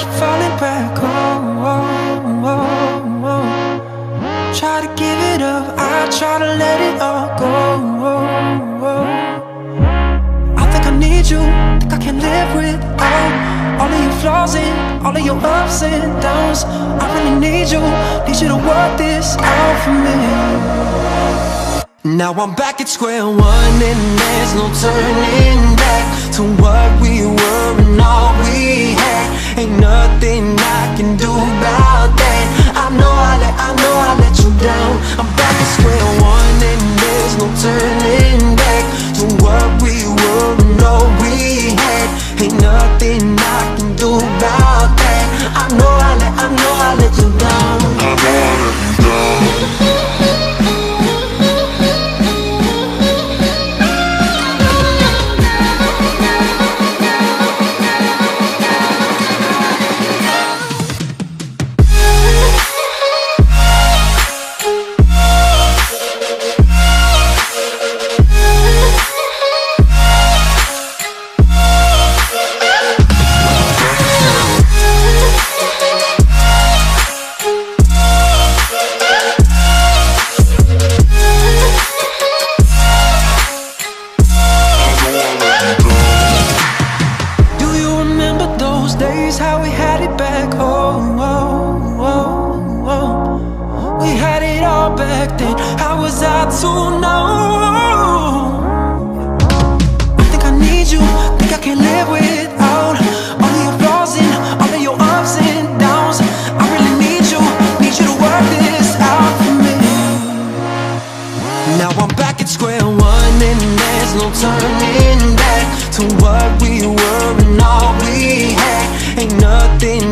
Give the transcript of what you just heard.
keep falling back. Try to give it up, I try to let it all go. I think I need you, think I can live without all of your flaws and all of your ups and downs. I really need you to work this out for me. Now I'm back at square one and there's no turning back to what we were and all we had. Ain't nothing I can do about that. I know I let you down. I'm back at square one and there's no turning back to what we were and all we had. Ain't nothing I can do about that. I know I let you down. I know I let you down. How we had it back home, we had it all back then. How was I to know? I think I need you, think I can live without all of your flaws and all of your ups and downs. I really need you to work this out for me. Now I'm back at square one and there's no turning back to what we were and all we had. Ain't nothing